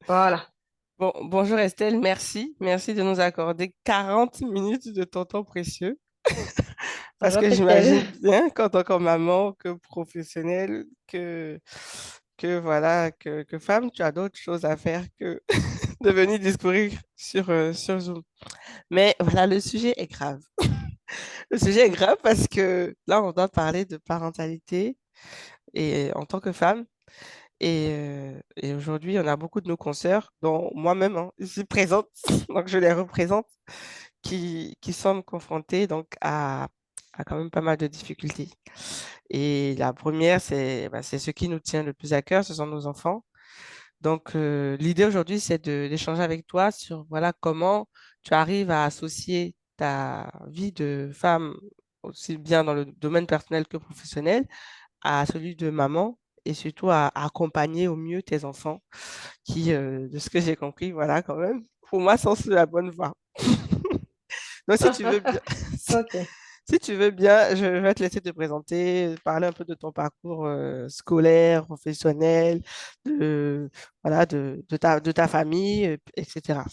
Voilà. Bon, bonjour Estelle, merci. Merci de nous accorder 40 minutes de ton temps précieux. Parce Bonjour que Christelle. j'imagine bien qu'en tant que maman, que professionnelle, que voilà, que femme, tu as d'autres choses à faire que de venir discourir sur Zoom. Mais voilà, le sujet est grave. Le sujet est grave parce que là, on doit parler de parentalité et en tant que femme. Et aujourd'hui, on a beaucoup de nos consoeurs, dont moi-même, hein, ici présente, donc je les représente, qui sommes confrontés donc à quand même pas mal de difficultés. Et la première, c'est ce qui nous tient le plus à cœur, ce sont nos enfants. Donc, l'idée aujourd'hui, c'est d'échanger avec toi sur voilà, comment tu arrives à associer ta vie de femme, aussi bien dans le domaine personnel que professionnel, à celui de maman et surtout à accompagner au mieux tes enfants qui, de ce que j'ai compris, voilà, quand même, pour moi, sont sur la bonne voie. Donc, si tu veux bien, Ok. si tu veux bien, je vais te laisser te présenter, parler un peu de ton parcours scolaire, professionnel, de, voilà, de ta famille, etc.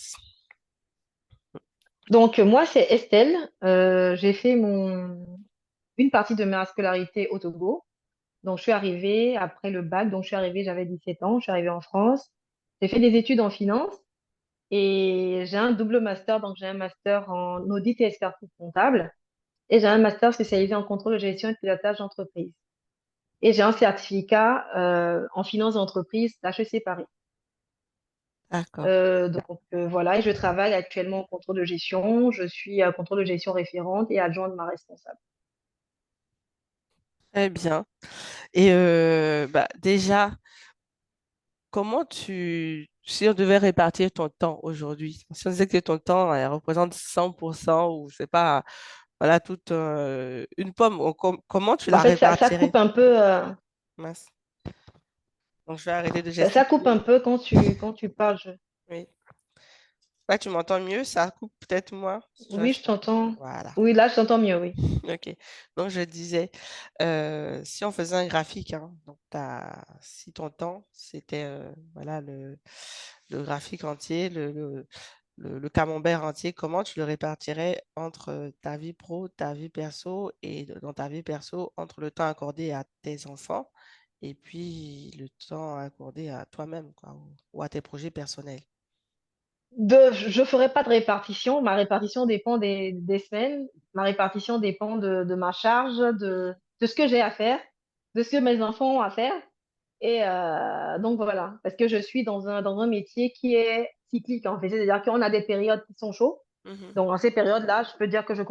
Donc moi c'est Estelle. J'ai fait une partie de ma scolarité au Togo. Donc je suis arrivée après le bac. Donc je suis arrivée, j'avais 17 ans. Je suis arrivée en France. J'ai fait des études en finance et j'ai un double master. Donc j'ai un master en audit et expertise comptable et j'ai un master spécialisé en contrôle de gestion et pilotage d'entreprise. Et j'ai un certificat en finance d'entreprise d'HEC Paris. D'accord. Voilà, et je travaille actuellement en contrôle de gestion. Je suis contrôle de gestion référente et adjointe de ma responsable. Très bien. Et bah, déjà, si on devait répartir ton temps aujourd'hui, si on disait que ton temps représente 100% ou c'est pas, voilà, toute une pomme, comment tu En la fait, ça répartirais? coupe un peu, Mince. Donc, je vais arrêter de ça coupe un gesticuler. peu quand tu parles. Oui. Ouais, tu m'entends mieux? Ça coupe peut-être moins. Oui, je t'entends. Voilà. Oui, là, je t'entends mieux, oui. Ok. Donc, je disais, si on faisait un graphique, hein, donc si ton temps, c'était voilà, le graphique entier, le camembert entier, comment tu le répartirais entre ta vie pro, ta vie perso et dans ta vie perso, entre le temps accordé à tes enfants et puis le temps accordé à toi-même, quoi, ou à tes projets personnels. Je ne ferai pas de répartition. Ma répartition dépend des semaines. Ma répartition dépend de ma charge, de ce que j'ai à faire, de ce que mes enfants ont à faire. Et donc voilà, parce que je suis dans un métier qui est cyclique en fait. C'est-à-dire qu'on a des périodes qui sont chaudes. Mhm, Donc, en ces périodes-là, je peux dire que je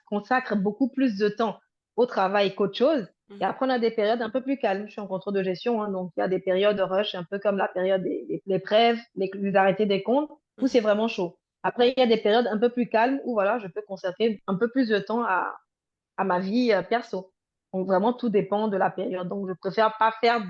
consacre beaucoup plus de temps au travail qu'autre chose. Et mhm, après, on a des périodes un peu plus calmes. Je suis en contrôle de gestion, hein, donc il y a des périodes de rush, un peu comme la période des prêves, les arrêtés des comptes, où c'est mhm. vraiment chaud. Après, il y a des périodes un peu plus calmes où voilà, je peux consacrer un peu plus de temps à ma vie perso. Donc, vraiment, tout dépend de la période. Donc, je préfère pas faire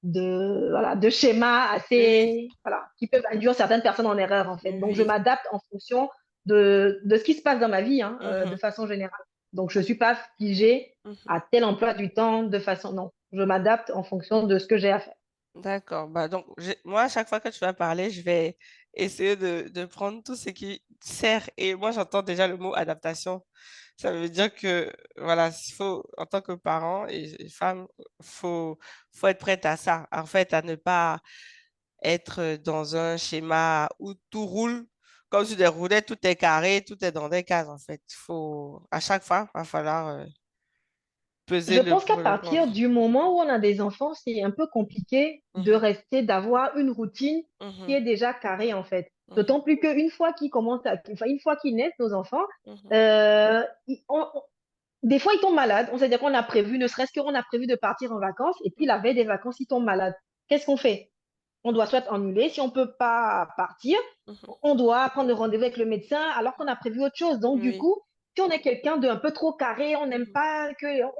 voilà, de schémas Oui, oui. assez, voilà, qui peuvent induire certaines personnes en erreur, en fait. Donc, je Oui. m'adapte en fonction de ce qui se passe dans ma vie, hein, de Mhm, façon générale. Donc, je ne suis pas figée mhm. à tel emploi du temps de façon, non. Je m'adapte en fonction de ce que j'ai à faire. D'accord. Bah, donc, moi, à chaque fois que tu vas parler, je vais essayer de prendre tout ce qui sert. Et moi, j'entends déjà le mot adaptation. Ça veut dire que, voilà, il faut, en tant que parent et femme, faut être prête à ça. En fait, à ne pas être dans un schéma où tout roule comme sur des roulettes, tout est carré, tout est dans des cases, en fait. À chaque fois, il va falloir peser Je le pense qu'à pour et le contre. partir du moment où on a des enfants, c'est un peu compliqué de Mhm, rester, d'avoir une routine qui mhm, est déjà carrée en fait. mhm, D'autant plus qu'une fois qu'ils commencent enfin, une fois qu'ils naissent, nos enfants, mhm, euh, ils- on- on- des fois ils tombent malades. On sait dire qu'on a prévu, ne serait-ce qu'on a prévu de partir en vacances et puis la mhm, veille des vacances, ils tombent malades. Qu'est-ce qu'on fait? On doit soit annuler, si on ne peut pas partir, mhm. on doit prendre rendez-vous avec le médecin alors qu'on a prévu autre chose. Donc, du Oui. coup, si on est quelqu'un d'un peu trop carré, on n'aime Mhm, pas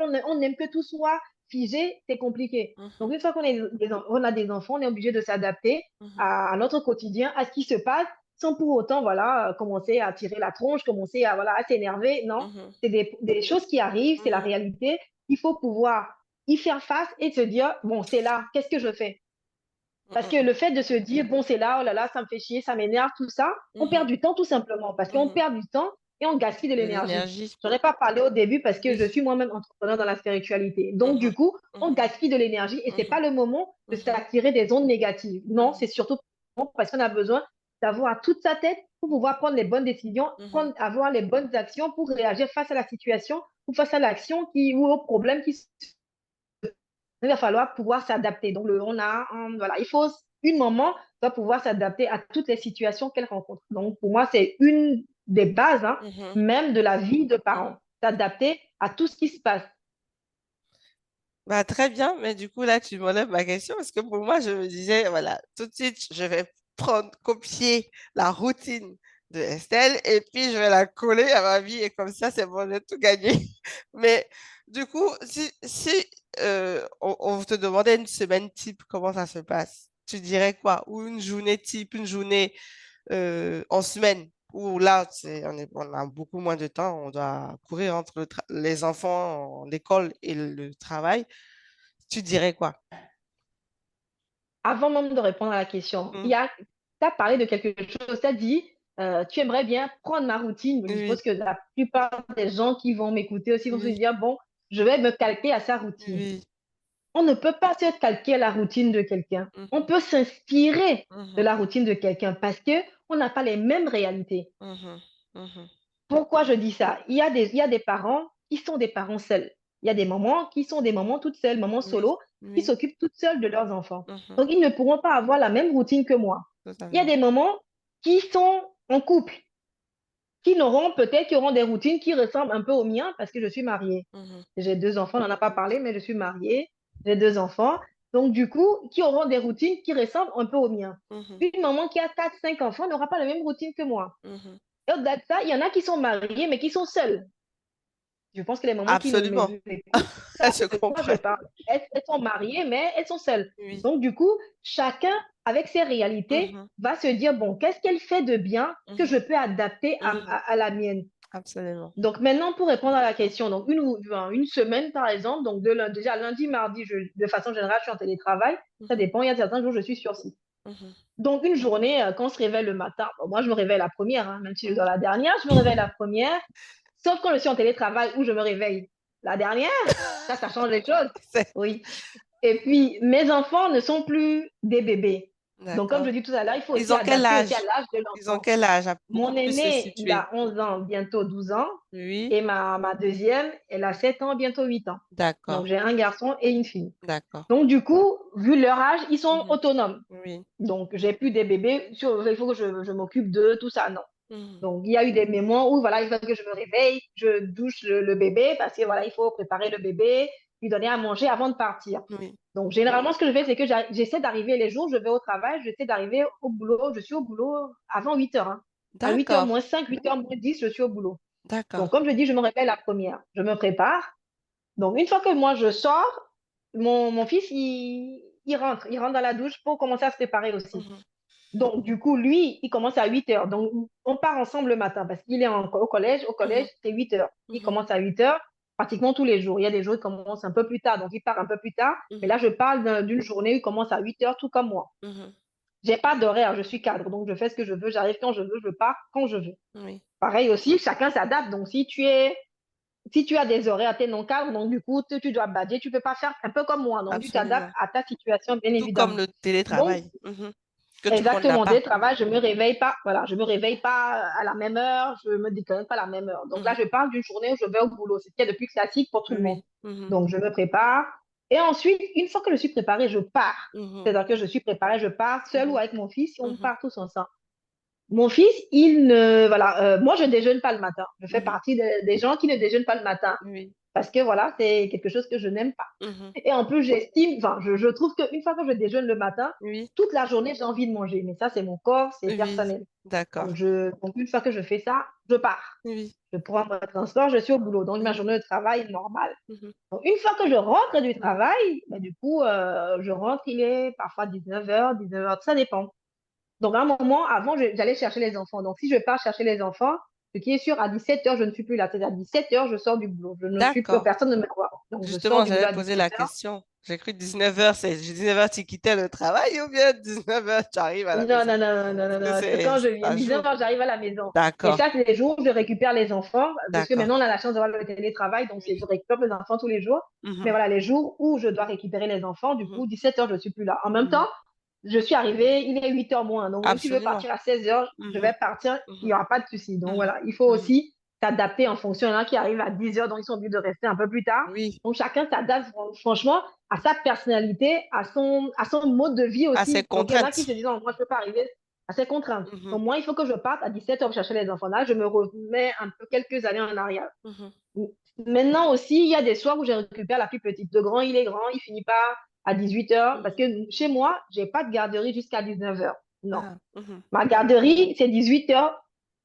on aime que tout soit figé, c'est compliqué. mhm, Donc, une fois on a des enfants, on est obligé de s'adapter mhm, à notre quotidien, à ce qui se passe, sans pour autant, voilà, commencer à tirer la tronche, commencer à, voilà, à s'énerver. Non, mhm, c'est des choses qui arrivent, c'est la mhm. réalité. Il faut pouvoir y faire face et se dire, bon, c'est là, qu'est-ce que je fais? Parce que le fait de se dire, bon, c'est là, oh là là, ça me fait chier, ça m'énerve, tout ça, on perd Mhm. du temps tout simplement. Parce qu'on Mhm. perd du temps et on gaspille de De l'énergie. l'énergie. Je n'aurais pas parlé au début parce que je Oui. suis moi-même entrepreneur dans la spiritualité. Donc, du Mhm. coup, on Mhm. gaspille de l'énergie et ce n'est pas Mhm. le moment de Mhm. s'attirer des ondes négatives. Non, Mhm. c'est surtout parce qu'on a besoin d'avoir toute sa tête pour pouvoir prendre les bonnes décisions, Mhm. avoir les bonnes actions pour réagir face à la situation ou face à l'action qui, ou au problème qui il va falloir pouvoir s'adapter. Donc, voilà, il faut, une maman doit pouvoir s'adapter à toutes les situations qu'elle rencontre. Donc, pour moi, c'est une des bases, hein, Mhm. même de la vie de parents, Mhm. s'adapter à tout ce qui se passe. Bah, très bien, mais du coup, là, tu m'enlèves ma question parce que pour moi, je me disais, voilà, tout de suite, je vais prendre, copier la routine de Estelle et puis je vais la coller à ma vie et comme ça, c'est bon, j'ai tout gagné. Mais du coup, si on te demandait une semaine type, comment ça se passe? Tu dirais quoi? Ou une journée type, une journée en semaine, où là, on a beaucoup moins de temps, on doit courir entre les enfants, l'école et le travail. Tu dirais quoi? Avant même de répondre à la question, Mm. tu as parlé de quelque chose, tu as dit, tu aimerais bien prendre ma routine. Je Oui, suppose que la plupart des gens qui vont m'écouter aussi vont se oui, dire, bon, je vais me calquer à sa routine. oui. On ne peut pas se calquer à la routine de quelqu'un. On Mhm, peut s'inspirer de mhm, la routine de quelqu'un parce que on n'a pas les mêmes réalités. mhm, mhm. Pourquoi je dis ça? Il y a des parents qui sont des parents seuls. Il y a des mamans qui sont des mamans toutes seules, mamans Oui, solo, qui oui, s'occupent toutes seules de leurs enfants. mhm, Donc, ils ne pourront pas avoir la même routine que moi. Il y a totalement. des mamans qui sont en couple, qui n'auront peut-être qui auront des routines qui ressemblent un peu aux miens parce que je suis mariée. Mhm, J'ai deux enfants, on n'en a pas parlé, mais je suis mariée, j'ai deux enfants. Donc, du coup, qui auront des routines qui ressemblent un peu aux miens. mhm, Une maman qui a quatre, cinq enfants n'aura pas la même routine que moi. mhm. Et au-delà de ça, il y en a qui sont mariés, mais qui sont seuls. Je pense que les mamans qui Absolument. m'écoutent savent Je de quoi je comprends. parle. Elles sont mariées, mais elles sont seules. Oui. Donc, du coup, chacun, avec ses réalités, Mhm, va se dire, bon, qu'est-ce qu'elle fait de bien que je mhm, peux adapter mhm. à la mienne? Absolument. Donc maintenant, pour répondre à la question, donc une semaine par exemple, donc déjà lundi, mardi, de façon générale, je suis en télétravail. Ça Mhm, dépend, il y a certains jours, je suis sur site. mhm, Donc une journée, quand on se réveille le matin, bon, moi je me réveille la première, hein, même si je mhm. suis dans la dernière, je me réveille la première, sauf quand je suis en télétravail où je me réveille la dernière, ça change les choses. C'est- Oui. Et puis, mes enfants ne sont plus des bébés. Donc, comme je D'accord. dis tout à l'heure, il faut Ils aussi ont quel adapter aussi à âge? l'âge de Ils ont l'enfant. quel âge pour Mon qu'on puisse se aîné, il situer? a 11 ans, bientôt 12 ans. Oui. Et ma deuxième, elle a 7 ans, bientôt 8 ans. Donc, D'accord. j'ai un garçon et une fille. D'accord. Donc, du coup, vu leur âge, ils sont Mhm. autonomes. Oui. Donc, j'ai plus des bébés. Il faut que je m'occupe d'eux, tout ça, non. Mhm. Donc, il y a eu des moments où, voilà, il faut que je me réveille, je douche le bébé parce que, voilà, Mhm. il faut préparer le bébé, lui donner à manger avant de partir. Oui. Donc, généralement, ce que je fais, c'est que j'essaie d'arriver les jours où je vais au travail, j'essaie d'arriver au boulot. Je suis au boulot avant 8 heures. Hein. À 8 heures D'accord. moins 5, 8 heures moins 10, je suis au boulot. D'accord. Donc, comme je dis, je me réveille la première. Je me prépare. Donc, une fois que moi, je sors, mon fils, il rentre dans la douche pour commencer à se préparer aussi. Mhm. Donc, du coup, lui, il commence à 8 heures. Donc, on part ensemble le matin parce qu'il est au collège. Au collège, Mhm. c'est 8 heures. Il Mhm. commence à 8 heures pratiquement tous les jours. Il y a des jours où il commence un peu plus tard, donc il part un peu plus tard. Mais Mhm. là, je parle d'une journée où il commence à 8 heures, tout comme moi. Mhm. J'ai pas d'horaire, je suis cadre, donc je fais ce que je veux, j'arrive quand je veux, je pars quand je veux. Oui. Pareil aussi, chacun s'adapte. Donc, si tu as des horaires, tu es non cadre, donc du coup, tu dois badger, tu peux pas faire un peu comme moi. Donc, tu t'adaptes Absolument. à ta situation, bien Tout comme évidemment. le Donc, télétravail. Mhm. Que tout le monde n'a exactement, pas. dès le travail, je me réveille pas, voilà, je me réveille pas à la même heure, je me déconnecte pas à la même heure. Donc là, Mhm. je parle d'une journée où je vais au boulot, c'est ce qu'il y a de plus classique pour tout le monde. Oui. Mhm. Donc, je me prépare. Et ensuite, une fois que je suis préparée, je pars. Mhm. C'est-à-dire que je suis préparée, je pars seule ou Mhm. avec mon fils, et on Mhm. part tous ensemble. Mon fils, il ne, voilà, moi, je déjeune pas le matin. Je fais Mhm. partie des gens qui ne déjeunent pas le matin Oui. parce que voilà, c'est quelque chose que je n'aime pas. Mhm. Et en plus, je trouve qu'une fois que je déjeune le matin, Oui. toute la journée, j'ai envie de manger. Mais ça, c'est mon corps, c'est Oui. personnel. D'accord. Donc, une fois que je fais ça, je pars. Oui. Je prends mon transport, je suis au boulot. Donc, ma Mhm. journée de travail est normale. Mhm. Donc, une fois que je rentre du Mhm. travail, ben, du coup, je rentre, il est parfois 19h, 19h, ça dépend. Donc, à un moment, avant, j'allais chercher les enfants. Donc, si je pars chercher les enfants, ce qui est sûr, à 17h, je ne suis plus là. C'est-à-dire à 17h, je sors du boulot. Je ne suis plus, D'accord. personne ne me voit. Donc, je sors Justement, du boulot j'allais à poser la 17h. question. J'ai cru 19h, 19h, tu quittais le travail ou bien 19h, tu arrives à la Non, maison? non, non, non, non, Parce que non. Quand je viens, ça 19 joue. heures, j'arrive à la maison. Mais D'accord, ça, c'est les jours où je récupère les enfants, parce que d'accord. maintenant, on a la chance d'avoir le télétravail, donc Oui. je récupère les enfants tous les jours. Mais Mhm, voilà, les jours où je dois récupérer les enfants, du mhm, coup, 17 heures, je ne suis plus là. En même temps, mhm. je suis arrivée, il est 8 heures moins. Donc, même si je veux Absolument. partir à 16 heures, je vais Mhm, partir, il n'y mhm, aura pas de souci. Donc, mhm, voilà, il faut mhm. aussi s'adapter en fonction. Il y en a qui arrivent à 10 heures, donc ils sont obligés de rester un peu plus tard. Oui, Donc, chacun s'adapte, franchement, à sa personnalité, à son mode de vie à ses aussi. Donc, il y en a qui contraintes. se disent, non, moi, je ne peux pas arriver à ces contraintes. Mhm, Donc, moi, il faut que je parte à 17 heures chercher les enfants. Là, je me remets un peu quelques années en arrière. mhm. Maintenant aussi, il y a des soirs où je récupère la plus petite. Le grand, il est grand, il finit pas à 18 heures parce que Mhm. chez moi, j'ai pas de garderie jusqu'à 19 heures. Non. Ah, mhm. Ma garderie, c'est 18 heures,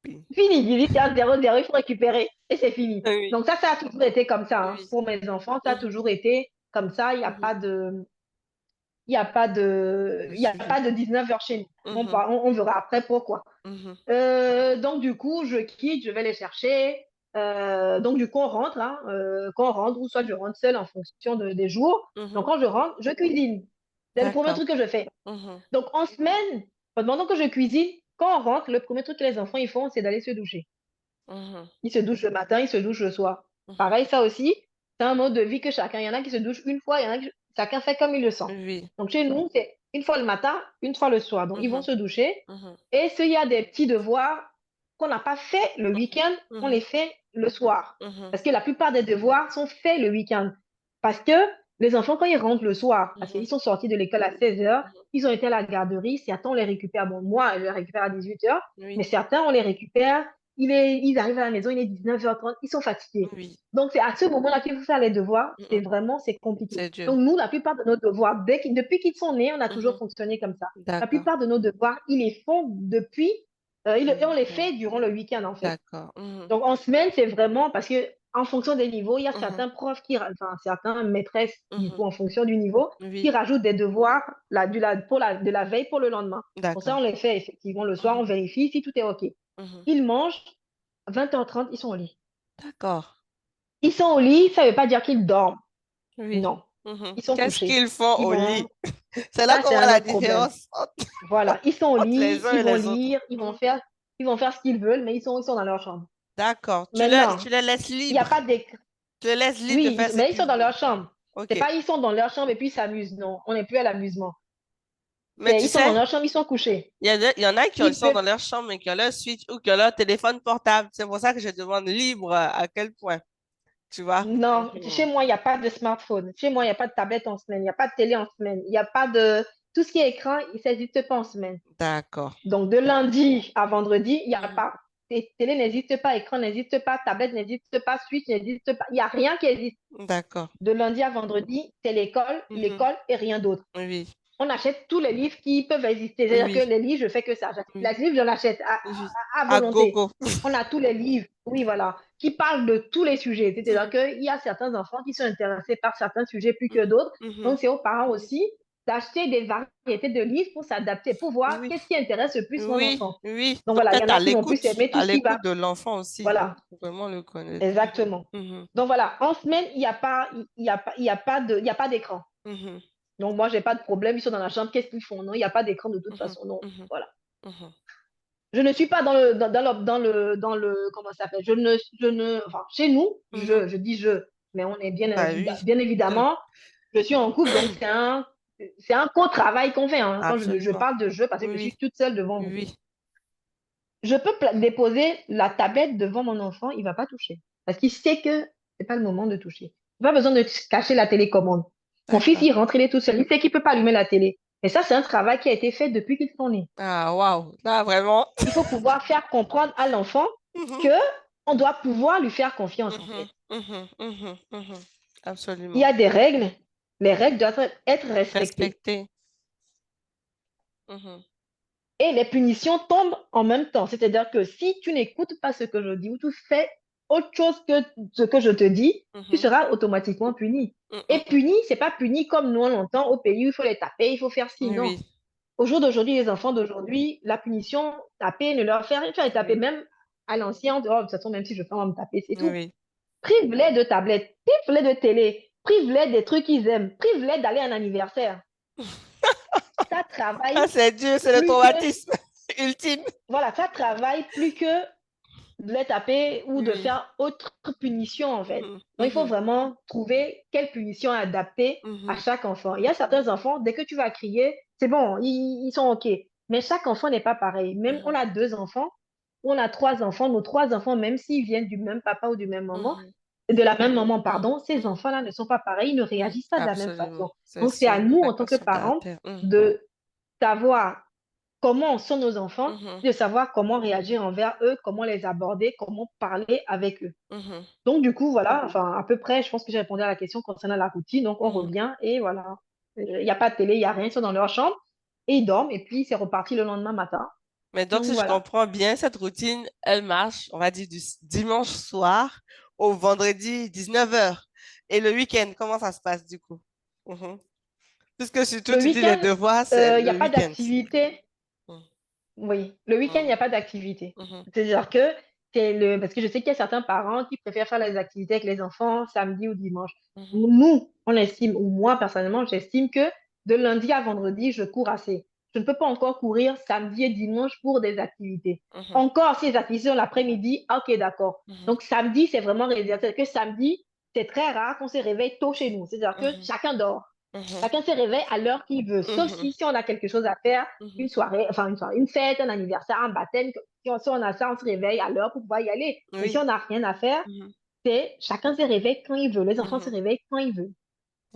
Oui. fini. 18 heures 00, il faut récupérer et c'est fini. Oui, Donc ça a toujours été comme ça, hein. oui. Pour mes enfants, ça a Mhm, toujours été comme ça. mhm. Il Le y a suivi. pas de 19 heures chez nous. Mhm, On verra après pourquoi. mhm, Donc, du coup, je quitte, je vais les chercher. Donc, du coup, on rentre, hein, quand on rentre, ou soit je rentre seule en fonction des jours. Donc, mhm. quand je rentre, je cuisine. C'est le premier D'accord. truc que je fais. Mhm, Donc, en semaine, pendant que je cuisine, quand on rentre, le premier truc que les enfants ils font, c'est d'aller se doucher. mhm, Ils se douchent le matin, ils se douchent le soir. mhm. Pareil, ça aussi, c'est un mode de vie que chacun. Il y en a qui se douchent une fois, il y en a qui chacun fait comme il le sent. Oui. Donc, chez nous, c'est une fois le matin, une fois le soir. Donc, ils vont Mhm, se doucher. mhm, Et s'il y a des petits devoirs qu'on n'a pas fait le week-end, on les mhm, fait le soir. mhm, Parce que la plupart des devoirs sont faits le week-end. Parce que les enfants, quand ils rentrent le soir, parce mhm, qu'ils sont sortis de l'école à 16 heures, mhm. ils ont été à la garderie, certains, on les récupère. Bon, moi, je les récupère à 18 heures, mais Oui, certains, on les récupère, ils arrivent à la maison, il est 19h30, ils sont fatigués. oui. Donc, c'est à ce moment-là qu'il faut faire les devoirs. Mhm. C'est compliqué. C'est dur. Donc, nous, la plupart de nos devoirs, depuis qu'ils sont nés, on a toujours Mhm. fonctionné comme ça. La D'accord. plupart de nos devoirs, ils les font depuis, et on les Mhm. fait durant le week-end, en fait. D'accord. Mhm, Donc, en semaine, c'est vraiment parce que, en fonction des niveaux, il y a mhm, certains profs enfin, certains maîtresses, du mhm. coup, en fonction du niveau, qui Oui, rajoutent des devoirs de la veille pour le lendemain. Pour ça, d'accord. on les fait effectivement le soir, Mhm, on vérifie si tout est OK. mhm. Ils mangent, 20h30, ils sont au lit. D'accord. Ils sont au lit, ça ne veut pas dire qu'ils dorment. Oui. Non, Mhm. ils sont Qu'est-ce couchés. qu'ils font Ils au vont, lit? C'est là ça, qu'on c'est voit un la autre problème. différence entre, Voilà, ils sont au entre les lit, uns ils et vont les autres. lire, Mhm. ils vont faire ce qu'ils veulent, mais ils sont dans leur chambre. D'accord. Tu Maintenant, les laisses il n'y a libres. pas d'écran. Tu les laisses libres de Oui, faire ce mais ils sont qu'ils dans veulent. leur chambre. C'est OK. pas ils sont dans leur chambre et puis ils s'amusent. Non, on n'est plus à l'amusement. Mais tu Ils sont dans sais, leur chambre, ils sont couchés. il y en a qui Ils sont peuvent. dans leur chambre et qui ont leur Switch ou qui ont leur téléphone portable. C'est pour ça que je demande libre à quel point, tu vois? Non, chez Mhm. moi, il n'y a pas de smartphone. Chez moi, il n'y a pas de tablette en semaine. Il n'y a pas de télé en semaine. Il n'y a pas de. Tout ce qui est écran, il ne s'existe pas en semaine. D'accord. Donc, de lundi à vendredi, il n'y a Mhm. pas. Télé n'existe pas, écran n'existe pas, tablette n'existe pas, Switch n'existe pas. Il n'y a rien qui existe. D'accord. De lundi à vendredi, c'est Mhm. l'école et rien d'autre. Oui, On achète tous les livres qui peuvent exister. C'est-à-dire que oui, les livres, je fais que ça. Les oui, livres, j'en achète oui. à À volonté. gogo. On a tous les livres, oui, voilà, qui parlent de tous les sujets. C'est-à-dire Mhm. qu'il y a certains enfants qui sont intéressés par certains sujets plus que Mhm. d'autres. Mhm. Donc, c'est aux parents aussi d'acheter des variétés de livres pour s'adapter, pour voir Oui, qu'est-ce qui intéresse le plus mon oui, enfant. oui. Donc, Donc, voilà, il y en être a qui vont plus aimer tout à ce qui va. l'écoute de l'enfant aussi. Voilà, Faut vraiment le connaître. exactement. Mhm. Donc, voilà, en semaine, il y a pas d'écran. Mhm. Donc, moi, j'ai pas de problème. Ils sont dans la chambre. Qu'est-ce qu'ils font? Non, il n'y a pas d'écran de toute Mhm. façon. Non. Mhm. Voilà. Mhm. Je ne suis pas comment ça s'appelle? Enfin, chez nous, Mhm. je dis je, mais on est Bah oui. bien Deux. évidemment, je suis en couple, donc c'est un co-travail qu'on fait, hein. Quand je Absolument. parle de je, parce que je suis Oui, toute seule devant vous. oui. Je peux déposer la tablette devant mon enfant, il va pas toucher. Parce qu'il sait que c'est pas le moment de toucher. Il n'a pas besoin de cacher la télécommande. Mon fils, D'accord. il rentre, il est tout seul. Il sait qu'il peut pas allumer la télé. Et ça, c'est un travail qui a été fait depuis qu'ils sont nés. Ah, waouh. Là, vraiment. Il faut pouvoir faire comprendre à l'enfant Mhm. que on doit pouvoir lui faire confiance, en Mhm. fait. Mhm. Mhm. Mhm. Il y Absolument. a des règles, les règles doivent être respectées. Respecter. Mhm. Et les punitions tombent en même temps. C'est-à-dire que si tu n'écoutes pas ce que je dis ou tu fais autre chose que ce que je te dis, tu Mhm. seras automatiquement puni. Et Mhm. puni, c'est pas puni comme nous on l'entend au pays où il faut les taper, il faut faire ci. Non. Oui, Au jour d'aujourd'hui, les enfants d'aujourd'hui, la punition, taper, ne leur faire rien. Tu vas les taper oui, même à l'ancien, oh, de toute façon, même si je fais, on va me taper, c'est tout. oui. Prive-les de tablettes, prive-les de télé. Prive-les des trucs qu'ils aiment. Prive-les d'aller à un anniversaire. Ça Ah, travaille c'est dur, c'est le plus que, traumatisme ultime. voilà, ça travaille plus que de les taper ou de Oui. faire autre punition, en fait. Mhm, Donc, il faut mhm, vraiment trouver quelle punition adapter à mhm, chaque enfant. Il y a certains enfants, dès que tu vas crier, c'est bon, ils sont OK. Mais chaque enfant n'est pas pareil. Même on mhm, a deux enfants, on a trois enfants. Nos trois enfants, même s'ils viennent du même papa ou du même maman, mhm, de la même maman, mhm, pardon, ces mhm, enfants-là ne sont pas pareils, ils ne mhm. réagissent pas de la même Absolument, façon. c'est Donc, c'est à sûr. nous, en tant Chacun que son parents, caractère. Mhm, de savoir comment sont nos enfants, mhm, de savoir comment réagir envers eux, comment les aborder, comment parler avec eux. mhm, Donc, du coup, voilà, enfin, à peu près, je pense que j'ai répondu à la question concernant la routine. Donc, on mhm. revient et voilà. Il n'y a pas de télé, il n'y a rien, ils sont dans leur chambre et ils dorment et puis c'est reparti le lendemain matin. Mais donc, Donc, si je voilà. comprends bien, cette routine, elle marche, on va dire, du dimanche soir au vendredi 19h. Et le week-end, comment ça se passe du coup? Mhm. Puisque surtout, Le tu dis les week-end, devoirs, c'est il n'y a le pas week-end. d'activité. Mhm, Oui, le week-end, il n'y a pas d'activité. mhm, C'est-à-dire que c'est le... Parce que je sais qu'il y a certains parents qui préfèrent faire les activités avec les enfants samedi ou dimanche. mhm, Nous, on estime, ou moi personnellement, j'estime que de lundi à vendredi, je cours assez. Je ne peux pas encore courir samedi et dimanche pour des activités. mhm, Encore si les activités sont l'après-midi, ok, d'accord. mhm, Donc samedi, c'est vraiment réservé. C'est-à-dire que samedi, c'est très rare qu'on se réveille tôt chez nous. C'est-à-dire que mhm, chacun dort. mhm, Chacun se réveille à l'heure qu'il veut. Sauf mhm, si on a quelque chose à faire, mhm, une soirée, enfin une soirée, une fête, un anniversaire, un baptême. Si on a ça, on se réveille à l'heure pour pouvoir y aller. Mais si oui. on n'a rien à faire, Mhm, c'est chacun se réveille quand il veut. Les enfants se mhm, réveillent quand ils veulent.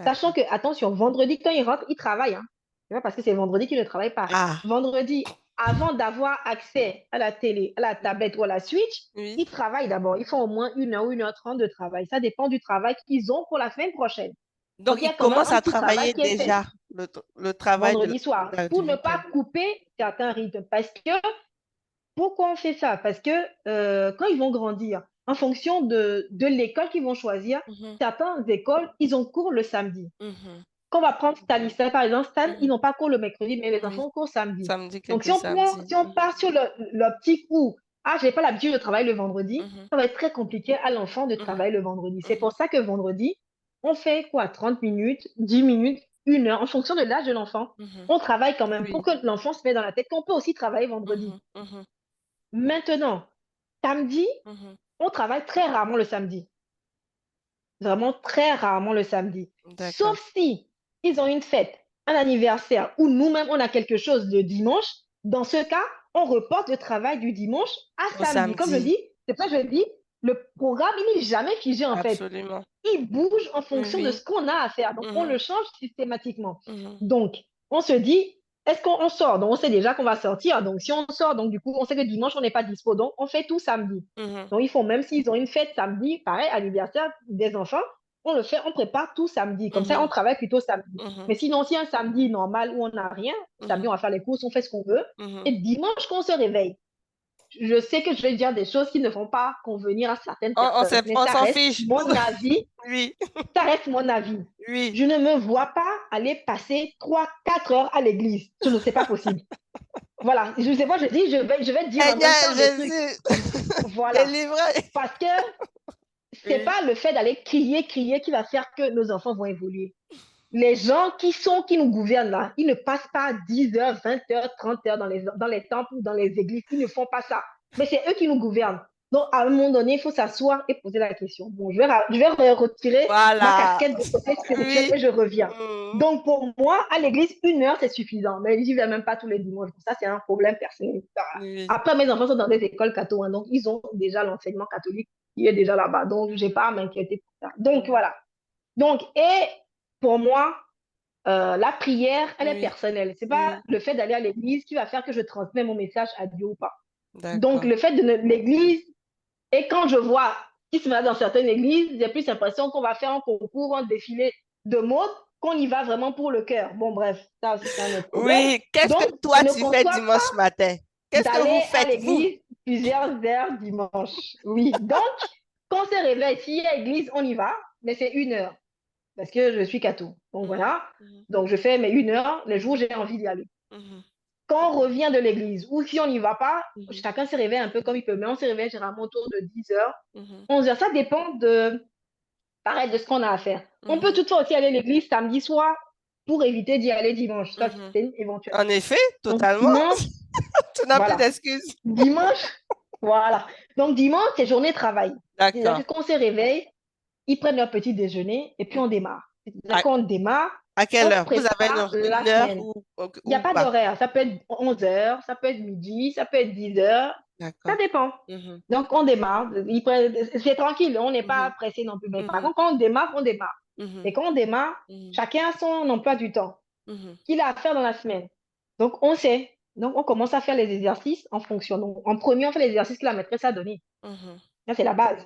Sachant d'accord. que, attention, vendredi, quand ils rentrent, ils travaillent. Hein. C'est pas parce que c'est vendredi qu'ils ne travaillent pas. Ah, Vendredi, avant d'avoir accès à la télé, à la tablette ou à la Switch, oui. ils travaillent d'abord. Ils font au moins 1 heure ou 1h30 de travail. Ça dépend du travail qu'ils ont pour la semaine prochaine. Donc, Donc, il y il a quand même commence un à petit travail travailler qui est fait déjà le travail vendredi soir du pour ne pas week-end. couper certains rythmes. Parce que, pourquoi on fait ça? Parce que quand ils vont grandir, en fonction de l'école qu'ils vont choisir, Mhm, certaines écoles, ils ont cours le samedi. mhm, Quand on va prendre Stanislas, par exemple, Stan, ils mhm. n'ont pas cours le mercredi, mais les Oui, enfants ont cours samedi. samedi, Donc, si quelques on prend, samedis. si on Mhm, part sur l'optique où, ah, j'ai pas l'habitude de travailler le vendredi, mhm, ça va être très compliqué à l'enfant de mhm, travailler le vendredi. C'est mhm, pour ça que vendredi, on fait quoi? 30 minutes, 10 minutes, 1 heure, en fonction de l'âge de l'enfant. mhm. On travaille quand même pour Oui. que l'enfant se mette dans la tête qu'on peut aussi travailler vendredi. Mhm, mhm, Maintenant, samedi, mhm. on travaille très rarement le samedi. Vraiment très rarement le samedi. D'accord. Sauf si ils ont une fête, un anniversaire ou nous-mêmes on a quelque chose le dimanche. Dans ce cas, on reporte le travail du dimanche à Au samedi. Comme je samedi, dis, c'est pour ça que je dis, le programme, il n'est jamais figé en fait. absolument. Il bouge en Oui, fonction de oui. ce qu'on a à faire. Donc, on Mhm, le change systématiquement. mhm, Donc, on se dit, est-ce qu'on sort? Donc, on sait déjà qu'on va sortir. Donc, si on sort, donc du coup, on sait que dimanche, on n'est pas dispo. Donc, on fait tout samedi. mhm, Donc, ils font, même s'ils ont une fête samedi, pareil, anniversaire des enfants, on le fait, on prépare tout samedi. Comme ça, on mhm, travaille plutôt samedi. mhm, Mais sinon, si un samedi normal où on n'a rien, samedi, mhm, on va faire les courses, on fait ce qu'on veut. mhm. Et dimanche, quand on se réveille, je sais que je vais dire des choses qui ne vont pas convenir à certaines personnes, mais On ça s'en reste fiche. mon avis. Oui, Ça reste mon avis. oui. Je ne me vois pas aller passer 3, 4 heures à l'église. Ce n'est pas possible. Voilà. Je sais pas, je dis, je vais dire en même Seigneur temps des trucs. Jésus, Voilà. délivré. Parce que c'est Oui. pas le fait d'aller crier, crier qui va faire que nos enfants vont évoluer. Les gens qui nous gouvernent là, ils ne passent pas 10 heures, 20 heures, 30 heures dans les temples ou dans les églises. Ils ne font pas ça. Mais c'est eux qui nous gouvernent. Donc, à un moment donné, il faut s'asseoir et poser la question. Bon, je vais retirer ma Voilà. casquette de côté spirituel Oui. et je reviens. Mhm, Donc, pour moi, à l'église, 1 heure, c'est suffisant. Mais j'y vais même pas tous les dimanches. Ça, c'est un problème personnel. oui. Après, mes enfants sont dans des écoles catholiques, hein, donc ils ont déjà l'enseignement catholique qui est déjà là-bas. Donc, je n'ai pas à m'inquiéter pour ça. Donc, Mhm, voilà. Donc, et pour moi, la prière, elle est oui. personnelle. C'est pas Oui. le fait d'aller à l'église qui va faire que je transmets mon message à Dieu ou pas. Donc, D'accord. le fait de l'église, et quand je vois qui se met dans certaines églises, j'ai plus l'impression qu'on va faire un concours, un défilé de mode, qu'on y va vraiment pour le cœur. Bon, bref, ça aussi, c'est un autre problème. Oui. Qu'est-ce Donc, que je toi ne tu fais conçois dimanche matin? Qu'est-ce que vous d'aller à faites, vous? l'église plusieurs heures dimanche. Oui, donc, quand on se réveille, s'il y a église, on y va, mais c'est 1 heure, parce que je suis catho. Donc Mhm, voilà, mhm, donc je fais mes 1 heure les jours où j'ai envie d'y aller. mhm, Quand on revient de l'église, ou si on n'y va pas, mhm, chacun se réveille un peu comme il peut, mais on se réveille généralement autour de 10 heures, mhm, 11 heures, ça dépend de pareil de ce qu'on a à faire. On peut Mhm. toutefois aussi aller à l'église samedi soir pour éviter d'y aller dimanche. Ça, Mhm. c'est éventuellement. En effet, Donc, totalement. dimanche, Tu n'as plus voilà. d'excuses. Dimanche, voilà. Donc, dimanche, c'est journée travail. D'accord. C'est-à-dire qu'on se réveille, ils prennent leur petit déjeuner et puis on démarre. C'est-à-dire À, qu'on démarre, à quelle on heure? Vous avez prépare la une heure semaine. Il n'y a ou pas pas? d'horaire. Ça peut être 11 heures, ça peut être midi, ça peut être 10 heures. Ça D'accord. dépend. Mhm. Donc, on démarre. C'est tranquille, on n'est pas Mhm. pressé non plus. Mais par Mhm. contre, quand on démarre, on démarre. Mhm. Et quand on démarre, Mhm. chacun a son emploi du temps Mhm. qu'il a à faire dans la semaine. Donc, on sait. Donc, on commence à faire les exercices en fonction. Donc, en premier, on fait les exercices que la maîtresse a donnés. Mhm. Ça, c'est la base.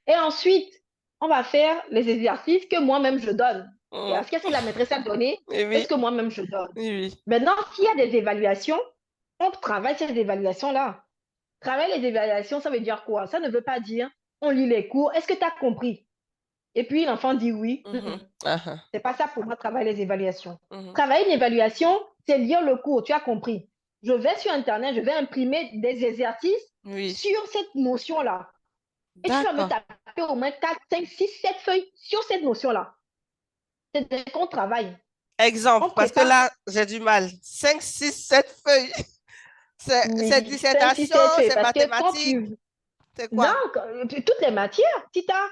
Et ensuite, on va faire les exercices que moi-même je donne. Mhm. Est-ce que la maîtresse a donné? Oui, Est-ce oui, que moi-même je donne? oui, oui. Maintenant, s'il y a des évaluations, on travaille ces évaluations-là. Travailler les évaluations, ça veut dire quoi? Ça ne veut pas dire on lit les cours. Est-ce que tu as compris? Et puis l'enfant dit oui. Mhm. Ah, C'est pas ça pour moi, travailler les évaluations. mhm. Travailler une évaluation, c'est lire le cours. Tu as compris. Je vais sur Internet, je vais imprimer des exercices Oui, sur cette notion-là. Et tu vas me d'accord. taper au moins 4, 5, 6, 7 feuilles sur cette notion-là. C'est qu'on travaille. Exemple, On parce que prépare là, j'ai du mal. 5, 6, 7 feuilles. C'est oui, 5, 6, dissertation, 7 feuilles. c'est Parce que quand mathématiques, tu... c'est Non, quoi? toutes les matières. Si tu as...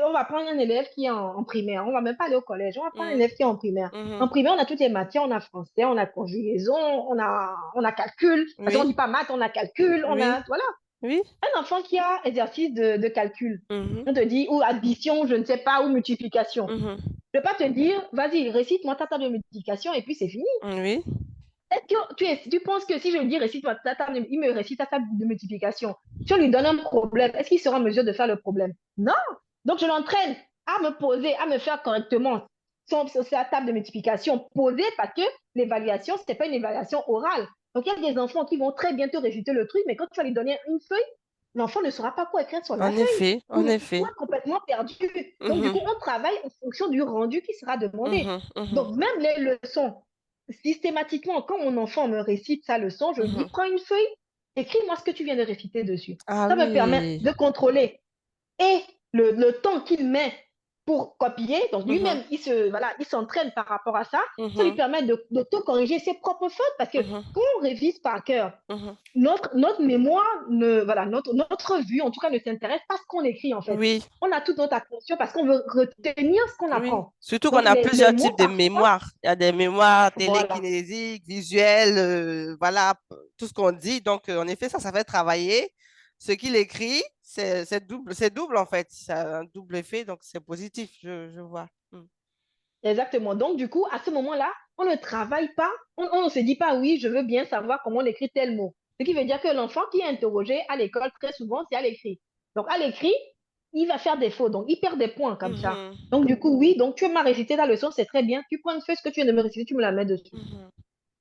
On va prendre un élève qui est en primaire. On ne va même pas aller au collège. On va prendre un Mhm. élève qui est en primaire. En Mhm. primaire, on a toutes les matières. On a français, on a conjugaison, on a calcul. Parce qu'on ne Oui, dit pas maths, on a calcul. On oui, a... Voilà. oui. Un enfant qui a exercice de calcul. Mhm. On te dit, ou addition, je ne sais pas, ou multiplication. Mhm. Je ne vais pas te dire, vas-y, récite-moi ta table de multiplication et puis c'est fini. Oui. Est-ce que tu penses que si je lui dis récite-moi ta table, il me récite ta table de multiplication, si on lui donne un problème, est-ce qu'il sera en mesure de faire le problème? Non. Donc je l'entraîne à me poser, à me faire correctement sa table de multiplication posée parce que l'évaluation, ce n'est pas une évaluation orale. Donc il y a des enfants qui vont très bien te résulter le truc, mais quand tu vas lui donner une feuille, l'enfant ne saura pas quoi écrire sur la En feuille effet, ou en il effet. sera complètement perdu. Donc du coup, Mhm. on travaille en fonction du rendu qui sera demandé. Mhm. Mhm. Donc même les leçons, systématiquement, quand mon enfant me récite sa leçon, je lui dis, Mhm. prends une feuille, écris-moi ce que tu viens de réciter dessus. Ah Ça me permet oui. de contrôler et le temps qu'il met pour copier, donc Mhm. lui-même, voilà, il s'entraîne par rapport à ça. Ça lui Mhm. permet d'auto-corriger ses propres fautes parce que Mhm. quand on révise par cœur, Mhm. notre mémoire, voilà, notre vue, en tout cas, ne s'intéresse pas à ce qu'on écrit, en fait. Oui, On a toute notre attention parce qu'on veut retenir ce qu'on oui. apprend. Surtout qu'on Donc, a les plusieurs mots, types de parfois, mémoires. Il y a des mémoires voilà, télékinésiques, visuelles, voilà, tout ce qu'on dit. Donc, en effet, ça fait travailler. Ce qu'il écrit, c'est double en fait. Ça a un double effet, donc c'est positif, je vois. Mm. exactement. Donc, du coup, à ce moment-là, on ne travaille pas, on ne se dit pas, oui, je veux bien savoir comment on écrit tel mot. Ce qui veut dire que l'enfant qui est interrogé à l'école, très souvent, c'est à l'écrit. Donc, à l'écrit, il va faire des fautes, donc il perd des points comme ça. Mhm. Donc, du coup, oui, donc tu m'as récité ta leçon, c'est très bien. Tu prends une feuille, ce que tu viens de me réciter, tu me la mets dessus. Mhm.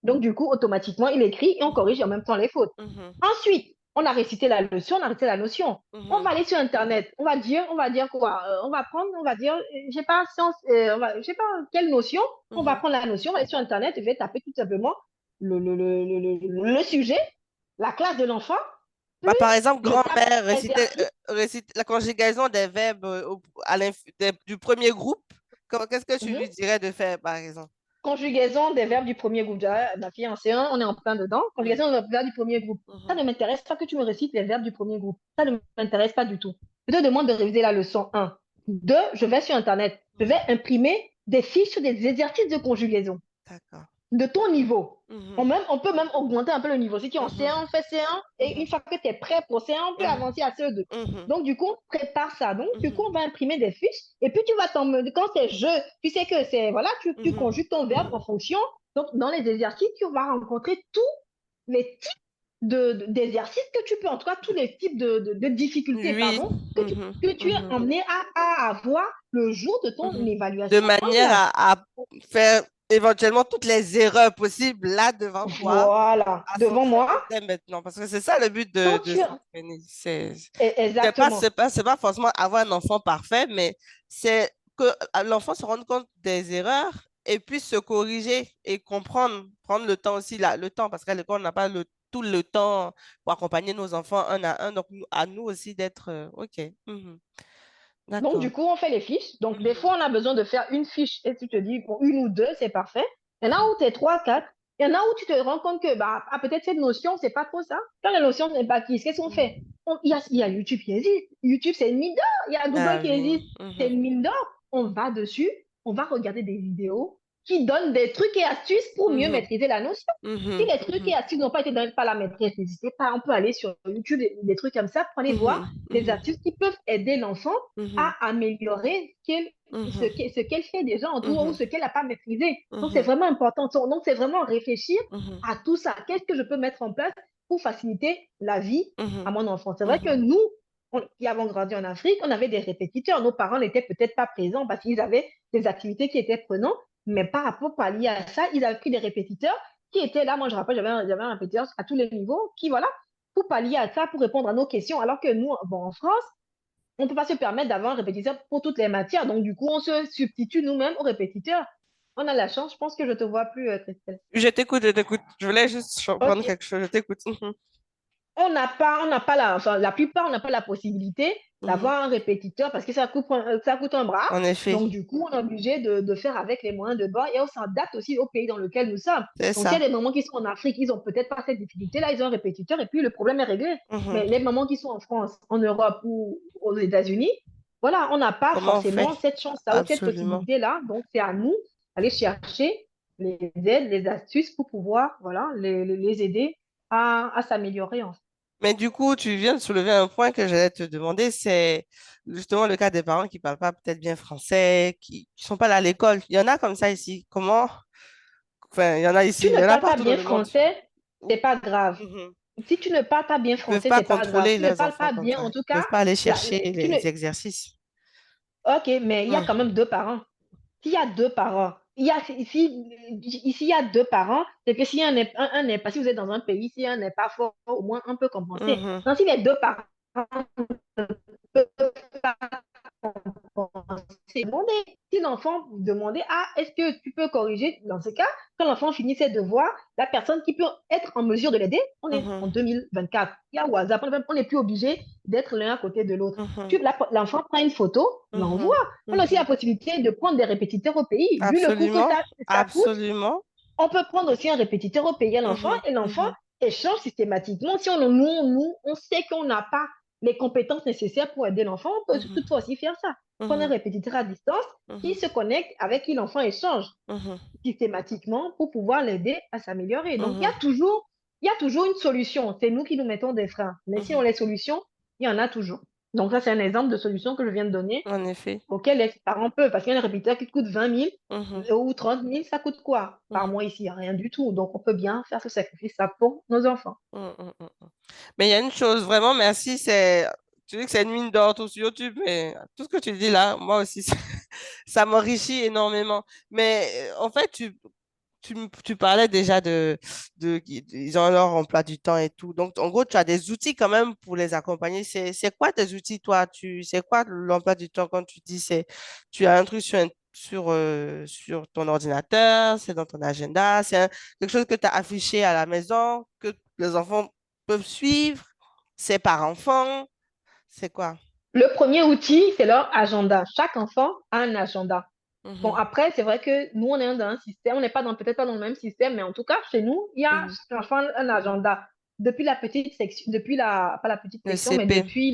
Donc, du coup, automatiquement, il écrit et on corrige en même temps les fautes. Mhm. Ensuite, on a récité la leçon, on a récité la notion. On Mhm. va aller sur Internet. On va dire quoi? On va prendre, on va dire, je sais pas, je sais pas quelle notion. On va Mhm. prendre la notion, on va aller sur Internet et je vais taper tout simplement le sujet, la classe de l'enfant. Puis, Bah, par exemple, je tape grand-mère, exercice. récite la conjugaison des verbes du premier groupe. Qu'est-ce que tu lui Mhm. dirais de faire, par exemple? Conjugaison des verbes du premier groupe. Ma fille en C1, on est en plein dedans. Mm. Conjugaison des verbes du premier groupe. Ça Mhm. ne m'intéresse pas que tu me récites les verbes du premier groupe. Ça ne m'intéresse pas du tout. Je te demande de réviser la leçon 1. 2, je vais sur Internet. Je vais Mhm. imprimer des fiches sur des exercices de conjugaison D'accord. de ton niveau. Mhm. On peut même augmenter un peu le niveau. Si tu es en C1, Mhm. on fait C1 et une Mhm. fois que tu es prêt pour C1, on peut Mhm. avancer à CE2. Mhm. Donc, du coup, prépare ça. Donc, du coup, Mhm. on va imprimer des fiches et puis tu vas t'en. Quand c'est je, tu sais que c'est. Voilà, tu Mhm. conjugues ton verbe en fonction. Donc, dans les exercices, tu vas rencontrer tous les types d'exercices que tu peux, en tout cas, tous les types de difficultés, Oui. pardon, Mhm. que tu es Mhm. emmené à avoir le jour de ton Mhm. De évaluation en manière classe. à faire éventuellement toutes les erreurs possibles là devant toi, Voilà, à devant moi. s'entraîner dès maintenant. Parce que c'est ça le but Quand de tu... s'entraîner. Exactement. C'est pas forcément avoir un enfant parfait, mais c'est que l'enfant se rende compte des erreurs et puisse se corriger et comprendre, prendre le temps aussi, là, le temps, parce qu'à l'école, on n'a pas tout le temps pour accompagner nos enfants un à un. Donc, à nous aussi d'être OK. Mhm. Donc, D'accord. du coup, on fait les fiches. Donc, des Mhm, fois, on a besoin de faire une fiche et tu te dis, bon, une ou deux, c'est parfait. Il y en a mhm, où tu es trois, quatre. Il y en a où tu te rends compte que bah, ah, peut-être cette notion, c'est pas trop ça. Quand la notion n'est pas acquise, qu'est-ce qu'on fait? Il y a YouTube qui existe. YouTube, c'est une mine d'or. Il y a Google ah qui oui. existe. C'est une mine d'or. On va dessus, on va regarder des vidéos qui donnent des trucs et astuces pour mieux Mhm, maîtriser la notion. Si mhm, les trucs et mhm, astuces n'ont pas été donnés par la maîtresse, n'hésitez pas, on peut aller sur YouTube, des trucs comme ça, prenez voir mhm, des mhm, astuces qui peuvent aider l'enfant mhm, à améliorer mhm, ce qu'elle fait déjà en tout ou mhm, ce qu'elle n'a pas maîtrisé. Donc, c'est mhm, vraiment important. Donc, c'est vraiment réfléchir mhm, à tout ça. Qu'est-ce que je peux mettre en place pour faciliter la vie à mhm, mon enfant? C'est vrai que mhm, nous, qui avons grandi en Afrique, on avait des répétiteurs. Nos parents n'étaient peut-être pas présents parce qu'ils avaient des activités qui étaient prenantes, mais par rapport à lier à ça, ils avaient pris des répétiteurs qui étaient là. Moi, je rappelle, j'avais un répétiteur à tous les niveaux qui, voilà, pour pallier à ça, pour répondre à nos questions. Alors que nous, bon, en France, on ne peut pas se permettre d'avoir un répétiteur pour toutes les matières. Donc, du coup, on se substitue nous-mêmes au répétiteur. On a la chance. Je pense que je te vois plus, Christelle. Je t'écoute, je t'écoute. Je voulais juste OK. prendre quelque chose. Je t'écoute. On n'a pas enfin, la plupart, on n'a pas la possibilité Mhm. d'avoir un répétiteur parce que ça coûte un bras. En effet, Donc, du coup, on est obligé de faire avec les moyens de bord et on s'adapte aussi au pays dans lequel nous sommes. c'est Donc, s'il y ça. a des mamans qui sont en Afrique, ils n'ont peut-être pas cette difficulté-là, ils ont un répétiteur et puis le problème est réglé. Mhm. Mais les mamans qui sont en France, en Europe ou aux États-Unis, voilà, on n'a pas Comment on fait? forcément cette chance-là ou cette Absolument. possibilité-là. Donc, c'est à nous d'aller chercher les aides, les astuces pour pouvoir voilà, les aider à s'améliorer en fait. Mais du coup, tu viens de soulever un point que j'allais te demander, c'est justement le cas des parents qui parlent pas peut-être bien français, qui sont pas là à l'école. Il y en a comme ça ici. Comment? Enfin, il y en a Tu ici, il ne y en a parles pas partout dans bien le monde. français, c'est Ou- pas grave. Mhm. Si tu ne parles pas bien Ils peuvent français, pas c'est pas grave. contrôler Tu ne leurs parles enfants pas comme bien, ça. en tout Ils cas, peuvent pas aller la- chercher tu ne... les exercices. Ok, mais il y a Ouais. quand même deux parents. S'il y a deux parents, ici, il y a deux parents, c'est que s'il y a un n'est pas, si vous êtes dans un pays, s'il y a un n'est pas fort, au moins un peut compenser. Mhm. Donc, si les deux parents peuvent c'est demander. Si l'enfant demandait, ah, est-ce que tu peux corriger? Dans ce cas, quand l'enfant finit ses devoirs, la personne qui peut être en mesure de l'aider, on est Mhm. en 2024. Il y a WhatsApp, on n'est plus obligé d'être l'un à côté de l'autre. Mhm. L'enfant prend une photo, l'envoie. Mhm. On a aussi la Mhm. possibilité de prendre des répétiteurs au pays. Vu le coût que Absolument. ça coûte, Absolument. on peut prendre aussi un répétiteur au pays à l'enfant Mhm. et l'enfant Mhm. échange systématiquement. Si on sait qu'on n'a pas les compétences nécessaires pour aider l'enfant, on peut Mhm. toutefois aussi faire ça. Prendre un Mhm. répétiteur à distance qui Mhm. se connecte avec qui l'enfant échange Mhm. systématiquement pour pouvoir l'aider à s'améliorer. Donc, Mhm. il y a toujours une solution. C'est nous qui nous mettons des freins. Mais sinon, Mhm. les solutions, il y en a toujours. Donc, ça, c'est un exemple de solution que je viens de donner En effet. auquel les parents peuvent. Parce qu'il y a un répétiteur qui coûte 20 000 Mhm. ou 30 000, ça coûte quoi par Mhm. mois ici? Rien du tout. Donc, on peut bien faire ce sacrifice-là pour nos enfants. Mhm. Mhm. Mhm. Mais il y a une chose, vraiment, merci, c'est, tu dis que c'est une mine d'or tout sur YouTube, mais tout ce que tu dis là, moi aussi, ça m'enrichit énormément. Mais en fait, tu parlais déjà ils ont leur emploi du temps et tout. Donc, en gros, tu as des outils quand même pour les accompagner. C'est quoi tes outils, toi? C'est quoi l'emploi du temps quand tu dis tu as un truc sur ton ordinateur, c'est dans ton agenda, quelque chose que tu as affiché à la maison, que les enfants peuvent suivre, c'est par enfant, c'est quoi? Le premier outil, c'est leur agenda. Chaque enfant a un agenda. Bon, Mhm, après, c'est vrai que nous, on est dans un système, on n'est pas peut-être pas dans le même système, mais en tout cas, chez nous, il y a mhm. chaque enfant un agenda. Depuis la petite section, pas la petite Le section, mais CP. depuis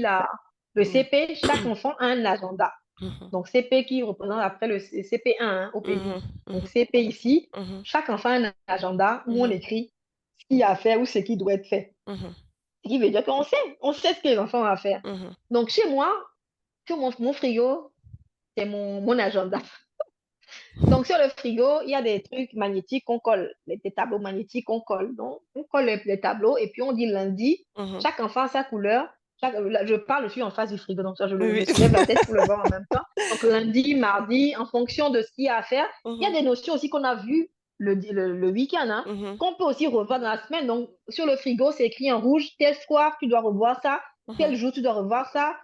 le Mhm, CP, chaque enfant a un agenda. mhm, Donc, CP qui représente après le CP1 au pays. mhm, Donc, mhm, CP ici, mhm, chaque enfant a un agenda où on mhm, écrit ce qu'il y a à faire ou ce qui doit être fait. mhm, Ce qui veut dire on sait ce que les enfants ont à faire. mhm, Donc, chez moi, sur mon frigo, c'est mon agenda. Donc, sur le frigo, il y a des trucs magnétiques qu'on colle, des tableaux magnétiques qu'on colle. Donc, on colle les tableaux et puis on dit lundi, mhm. chaque enfant a sa couleur. Là, je suis en face du frigo, donc ça, Oui, je oui. soulève la tête pour le voir en même temps. Donc, lundi, mardi, en fonction de ce qu'il y a à faire, il y a Mhm, des notions aussi qu'on a vues le week-end, hein, mhm, qu'on peut aussi revoir dans la semaine. Donc, sur le frigo, c'est écrit en rouge, tel soir, tu dois revoir ça, mhm, tel jour, tu dois revoir ça.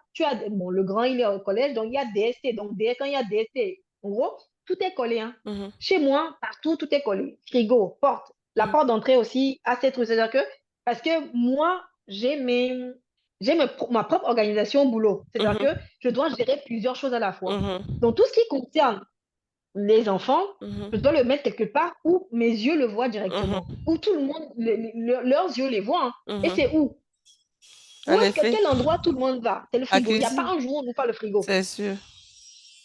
Bon, le grand, il est au collège, donc il y a DST. Donc, quand il y a DST, en gros, tout est collé, hein. mhm, Chez moi, partout, tout est collé. Frigo, porte. La mhm, porte d'entrée aussi a ses trucs. C'est-à-dire que, parce que moi, j'ai mes, ma propre organisation au boulot. C'est-à-dire que Mhm. je dois gérer plusieurs choses à la fois. Mhm. Donc, tout ce qui concerne les enfants, je Mhm. dois le mettre quelque part où mes yeux le voient directement, Mhm. où tout le monde, leurs yeux les voient. Hein. Et c'est Mhm. où? En effet, Quel endroit tout le monde va? C'est le la frigo. Il n'y a pas cuisine, un jour où on n'ouvre pas le frigo. c'est sûr.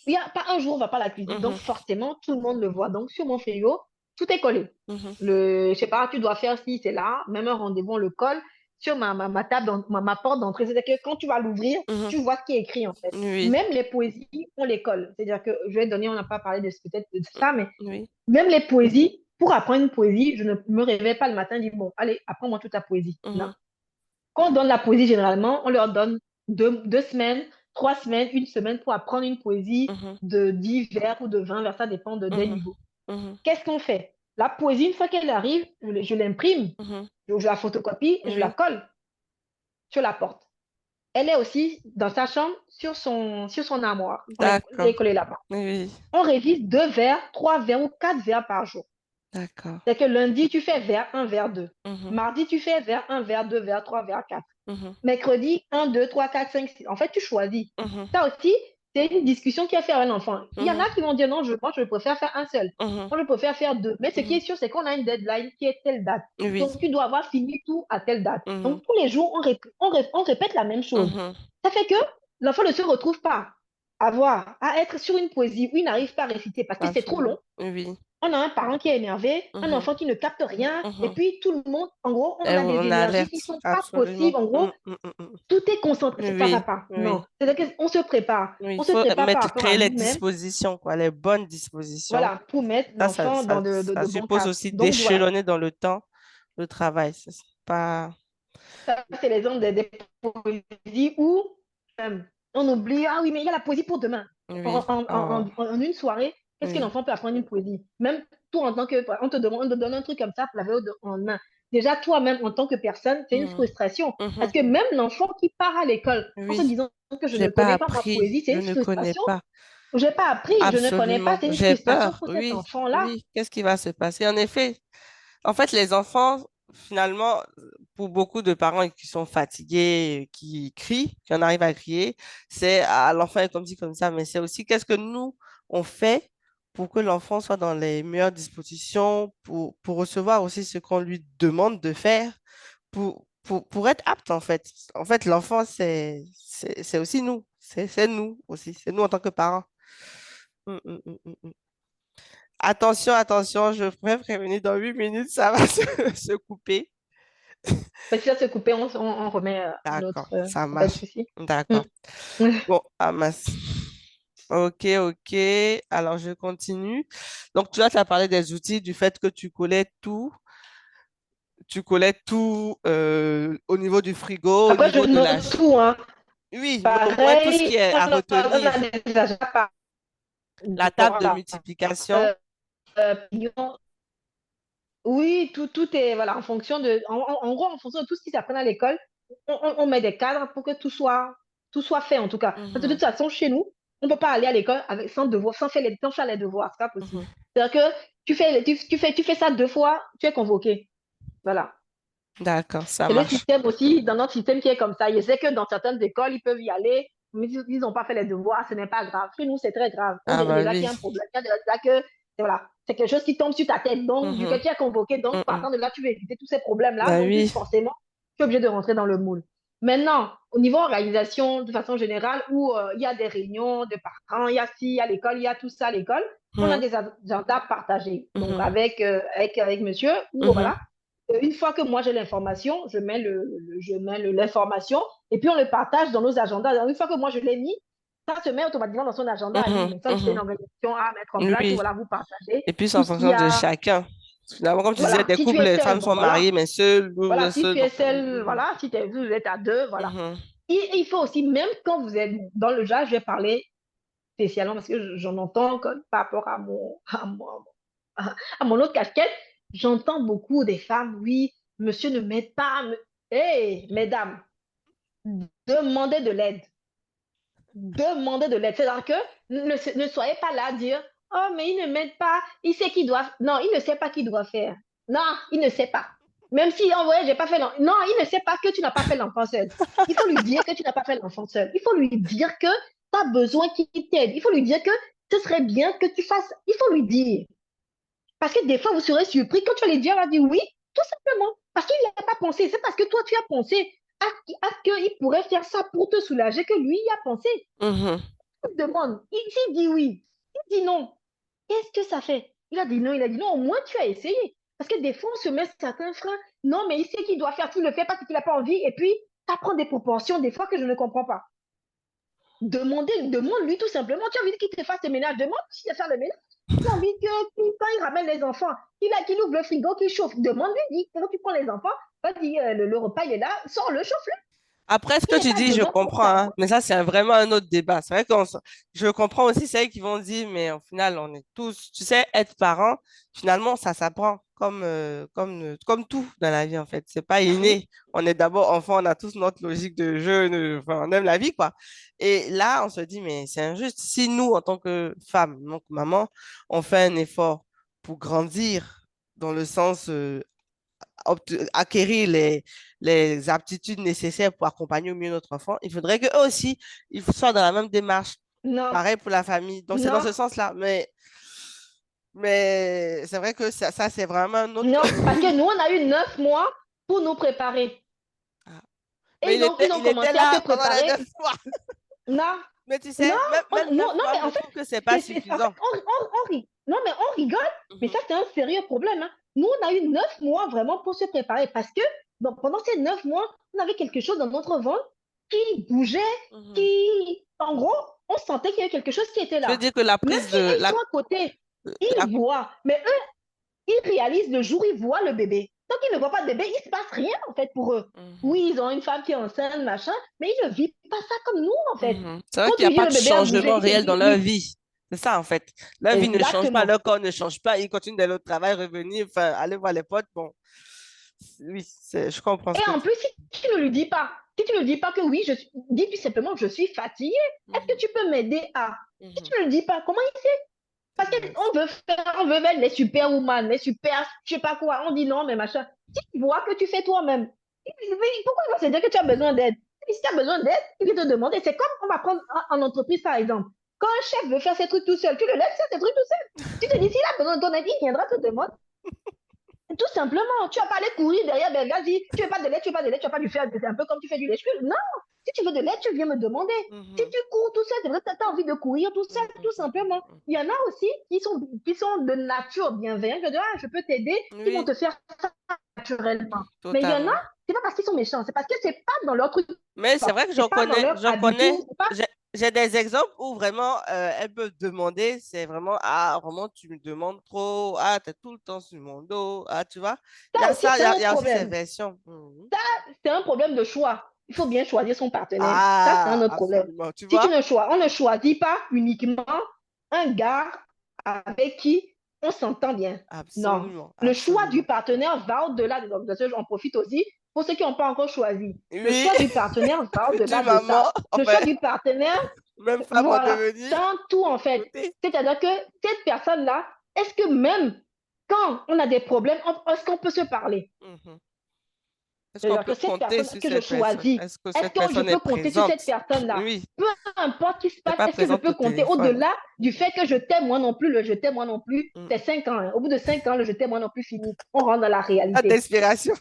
Il n'y a pas un jour où on ne va pas à la cuisine. Donc, Mhm. forcément, tout le monde le voit. Donc, sur mon frigo, tout est collé. Mhm. Je sais pas, tu dois faire ci, c'est là. Même un rendez-vous, on le colle sur ma table, ma porte d'entrée. C'est-à-dire que quand tu vas l'ouvrir, Mhm. tu vois ce qui est écrit, en fait. Oui, Même les poésies, on les colle. C'est-à-dire que, je vais donner, on n'a pas parlé de peut-être de ça, mais oui. même les poésies, pour apprendre une poésie, je ne me réveille pas le matin et dis, bon, allez, apprends-moi toute ta poésie. Non. Mhm. Quand on donne la poésie, généralement, on leur donne 2 semaines, 3 semaines, une semaine pour apprendre une poésie Mhm. de 10 vers ou de 20 vers, ça dépend des Mhm. niveaux. Mhm. Qu'est-ce qu'on fait? La poésie, une fois qu'elle arrive, je l'imprime, Mhm. je la photocopie, je la Oui, colle sur la porte. Elle est aussi dans sa chambre, sur son armoire. Elle d'accord. est collée là-bas. Oui, On révise 2 vers, 3 vers ou 4 vers par jour. d'accord. C'est que lundi, tu fais vers 1, vers 2. Mhm. Mardi, tu fais vers 1, vers 2, vers 3, vers 4. Mhm. Mercredi, 1, 2, 3, 4, 5, 6. En fait, tu choisis. Mhm. Ça aussi, c'est une discussion qui a fait avec un enfant. Il y en a qui Mhm. vont dire non, moi, je préfère faire un seul. Mhm. Moi, je préfère faire 2. Mais ce qui est Mhm. sûr, c'est qu'on a une deadline qui est telle date. Oui. Donc, tu dois avoir fini tout à telle date. Mhm. Donc, tous les jours, on répète la même chose. Mhm. Ça fait que l'enfant ne se retrouve pas à être sur une poésie où il n'arrive pas à réciter parce que c'est trop Absolument. long. Oui. On a un parent qui est énervé, un Mhm. enfant qui ne capte rien, et Mhm. puis tout le monde, en gros, on Et a des on énergies qui ne alerte, sont pas absolument. possibles. En gros, Mhm. Mhm. Mhm. tout est concentré, ça va Oui, pas. oui. Non. C'est-à-dire qu'on se prépare. Oui, il On se faut prépare par mettre, rapport à créer les nous-mêmes, dispositions, quoi, les bonnes dispositions. voilà, pour mettre Ça, l'enfant ça, dans ça de bons suppose cadres. aussi Donc voilà, d'échelonner dans le temps le travail. C'est pas... ça c'est l'exemple des poésies où euh, on oublie, ah oui, mais il y a la poésie pour demain. Oui. Oh, En une soirée, qu'est-ce qu'un oui. enfant peut apprendre une poésie? Même toi, en tant que, on te donne un truc comme ça pour la veille au lendemain. Déjà, toi-même, en tant que personne, c'est une Mhm. frustration. Parce Mhm. que même l'enfant qui part à l'école en se Oui. disant que je J'ai ne pas connais pas ma appris, poésie, c'est je une ne connais frustration. pas. Je n'ai pas appris, je ne connais pas, Absolument. c'est une J'ai frustration peur. pour cet Oui. enfant-là. Oui. Qu'est-ce qui va se passer? En effet, en fait, les enfants, finalement, pour beaucoup de parents qui sont fatigués, qui crient, qui en arrivent à crier, c'est l'enfant est comme ci, comme ça, mais c'est aussi qu'est-ce que nous, on fait pour que l'enfant soit dans les meilleures dispositions, pour recevoir aussi ce qu'on lui demande de faire, pour être apte, en fait. En fait, l'enfant, c'est aussi nous. C'est nous aussi. C'est nous en tant que parents. Mm, mm, mm, mm, mm. Attention, attention, je pourrais prévenir dans 8 minutes, ça va se couper. Mais si ça se coupait, on remet D'accord, notre. ça Pas de marche. souci. Mm. D'accord. Bon, ah mince. Ok, ok. Alors, je continue. Donc, tu as parlé des outils, du fait que tu collais tout au niveau du frigo, au Après, je niveau de la... note tout, hein. Oui, mais au moins tout ce qui Pareil, est à on retenir. a déjà pas. La table de Voilà. multiplication. Euh, pignon. Oui, tout est voilà, en fonction en gros, en fonction de tout ce qui s'apprend à l'école, on met des cadres pour que tout soit fait en tout cas. Parce que de Mhm, toute façon, chez nous, on ne peut pas aller à l'école sans devoir, sans faire les devoirs, c'est pas possible. mhm. C'est-à-dire que tu fais ça 2 fois, tu es convoqué. Voilà. D'accord, ça C'est le marche. système aussi, dans notre système qui est comme ça. Je sais que dans certaines écoles, ils peuvent y aller, mais ils n'ont pas fait les devoirs, ce n'est pas grave. Chez nous, c'est très grave. On Ah dirait bah déjà qu'il oui. y a un problème. Il y a déjà que, voilà, c'est quelque chose qui tombe sur ta tête. Donc, vu que Mhm, tu es convoqué, donc, mhm. partant de là, tu veux éviter tous ces problèmes-là. Bah Donc, oui. forcément, tu es obligé de rentrer dans le moule. Maintenant, au niveau organisation, de façon générale, où il y a des réunions de parents, il y a ci, il y a l'école, il y a tout ça à l'école, on a Mhm, des agendas partagés. Donc, mhm, avec monsieur, ou mhm, voilà, une fois que moi j'ai l'information, je mets l'information et puis on le partage dans nos agendas. Donc, une fois que moi je l'ai mis, ça se met automatiquement dans son agenda à lui. mhm, Mais ça, c'est une mhm. organisation à mettre en place où Oui. voilà, vous partagez Et puis, c'est tout en ce qu'il y fonction de a. chacun. Finalement, comme tu disais, Voilà, des si tu couples, es les seul, femmes bon sont voilà. mariées, mais seuls, nous, Voilà, si seuls. tu es Donc, seul, mhm, voilà, si vous êtes à deux, voilà. mhm, Il faut aussi, même quand vous êtes dans le genre, je vais parler spécialement parce que j'en entends par rapport à mon autre casquette, j'entends beaucoup des femmes, oui, monsieur ne m'aide pas. Hé, mesdames, demandez de l'aide. Demandez de l'aide. C'est-à-dire que ne soyez pas là à dire, oh, mais il ne m'aide pas, il sait qu'il doit. Non, il ne sait pas qu'il doit faire. Non, il ne sait pas. Même si, en vrai, j'ai pas fait l'enfant. Non, il ne sait pas que tu n'as pas fait l'enfant seul. Il faut lui dire que tu n'as pas fait l'enfant seul. Il faut lui dire que tu as besoin qu'il t'aide. Il faut lui dire que ce serait bien que tu fasses. Il faut lui dire. Parce que des fois, vous serez surpris. Quand tu vas lui dire, elle va dire oui, tout simplement. Parce qu'il n'a pas pensé. C'est parce que toi, tu as pensé à qu'il pourrait faire ça pour te soulager que lui y a pensé. Mhm. Il te demande. Il dit oui. Il dit non. Qu'est-ce que ça fait? Il a dit non, il a dit non, au moins tu as essayé. Parce que des fois, on se met certains freins. Non, mais il sait qu'il doit faire, tu le fais parce qu'il n'a pas envie. Et puis, ça prend des proportions, des fois, que je ne comprends pas. Demande-lui tout simplement. Tu as envie qu'il te fasse le ménage, demande s'il va faire le ménage. Tu as envie que quand il ramène les enfants, qu'il ouvre le frigo, qu'il chauffe. Demande-lui, dis, quand tu prends les enfants, vas-y, le repas, il est là, sors-le, chauffe-le. Après, ce Il que n'est tu pas dis, je dedans pour comprends, ça. hein, mais ça, c'est vraiment un autre débat. C'est vrai je comprends aussi celles qui vont dire, mais au final, on est tous, tu sais, être parent, finalement, ça s'apprend comme tout dans la vie, en fait. C'est pas Oui. inné. On est d'abord enfant, on a tous notre logique de jeu, enfin, on aime la vie, quoi. Et là, on se dit, mais c'est injuste. Si nous, en tant que femme, donc maman, on fait un effort pour grandir dans le sens acquérir les aptitudes nécessaires pour accompagner au mieux notre enfant, il faudrait qu'eux aussi, ils soient dans la même démarche. Non, Pareil pour la famille. Donc, c'est dans non, ce sens-là. Mais c'est vrai que ça c'est vraiment un autre. non. Parce que nous, on a eu 9 mois pour nous préparer. Ah. Et Mais ils ont il était commencé à se là pendant les préparer. 9 mois. Non, Mais tu non, sais, même non, neuf non, mois, mais je en fait, trouve que c'est pas en fait suffisant. non, mais on rigole, mais Mhm, ça, c'est un sérieux problème. Hein. Nous, on a eu 9 mois vraiment pour se préparer parce que donc, pendant ces 9 mois, on avait quelque chose dans notre ventre qui bougeait, mhm. en gros, on sentait qu'il y avait quelque chose qui était Je veux là. dire que la Même prise si de eux, ils sont à côté, la- ils voient, mais eux, ils réalisent le jour où ils voient le bébé. Tant qu'ils ne voient pas de bébé, il ne se passe rien, en fait, pour eux. Mhm, Oui, ils ont une femme qui est enceinte, machin, mais ils ne vivent pas ça comme nous, en fait. mhm. C'est vrai Quand qu'il n'y tu a dis pas le de bébé a bougé, changement tu te réel dans dis leur oui, vie. C'est ça, en fait. Leur vie ne change pas, exactement. leur corps ne change pas, ils continuent d'aller au travail, revenir, enfin, aller voir les potes. Bon, oui, je comprends ce Et que en tu plus, si tu ne lui dis pas, si tu ne dis pas que oui, dis-lui simplement que je suis fatiguée. Est-ce que dis. tu peux m'aider à? Si Mhm, tu ne le dis pas, comment il sait? Parce mhm. on veut mettre les superwoman, les super, je sais pas quoi. On dit non, mais machin. Si tu vois que tu fais toi-même, pourquoi il va se dire que tu as besoin d'aide? Et si tu as besoin d'aide, il va te demander. C'est comme on va prendre en entreprise, par exemple. Quand un chef veut faire ses trucs tout seul, tu le laisses faire ses trucs tout seul. Tu te dis, s'il a besoin de ton aide, il viendra te demander. Tout simplement, tu vas pas aller courir derrière, ben vas-y, tu veux pas de l'aide, tu veux pas de l'aide, tu vas pas lui faire, c'est un peu comme tu fais du lèche. Non, si tu veux de l'aide, tu viens me demander. Si Mhm, tu cours tout seul, c'est vrai que tu as envie de courir tout seul, mhm, tout mhm, simplement. mhm. Il y en a aussi qui sont de nature bienveillante. Je dis, ah, je peux t'aider, qui vont Oui, te faire ça naturellement. Mais il y en a, totalement. c'est pas parce qu'ils sont méchants, c'est parce que c'est pas dans leur truc, Mais c'est vrai que c'est pas dans leur j'en habitude, connais, c'est pas, j'ai des exemples où vraiment elles peuvent demander, c'est vraiment, ah, vraiment, tu me demandes trop, ah, t'es tout le temps sur mon dos, ah, tu vois. Il y ça a aussi, ça, c'est un il y a aussi ces problème. versions. Mhm. C'est un problème de choix. Il faut bien choisir son partenaire. Ça, c'est un Ah, autre problème. absolument, tu Si tu vois? ne on ne choisit pas uniquement un gars avec qui on s'entend bien. Non. Absolument, Le choix du absolument. partenaire va au-delà de ce. J'en profite aussi pour ceux qui n'ont pas encore choisi. Le Oui, choix du partenaire va future au-delà de ça. maman, Le choix enfin, du partenaire, même femme en voilà, devenir, c'est un tout en fait. côté. C'est-à-dire que cette personne-là, est-ce que même quand on a des problèmes, est-ce qu'on peut se parler? Mhm. Est-ce qu'on C'est-à-dire peut que cette compter personne sur que je cette personne? choisis, Est-ce que est-ce cette que je personne est peux compter sur présente? cette personne-là? Oui, Peu importe ce qui se n'est passe, pas est-ce que je présente au peux compter téléphone. au-delà du fait que je t'aime moi non plus, le je t'aime moi non plus, Mm. c'est 5 ans. Hein. Au bout de 5 ans, le je t'aime moi non plus fini. On rentre dans la Pas réalité. d'inspiration.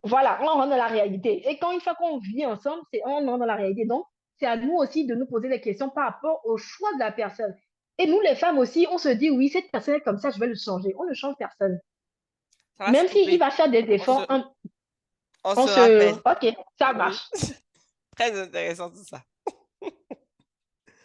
Voilà, on rentre dans la réalité. Et quand une fois qu'on vit ensemble, on rentre dans la réalité. Donc, c'est à nous aussi de nous poser des questions par rapport au choix de la personne. Et nous, les femmes aussi, on se dit, oui, cette personne est comme ça, je vais le changer. On ne change personne. Ça va se Même s'il couper. va faire des On se, efforts, on on se se... rappelle. Ok, ça Oui. marche. Très intéressant tout ça.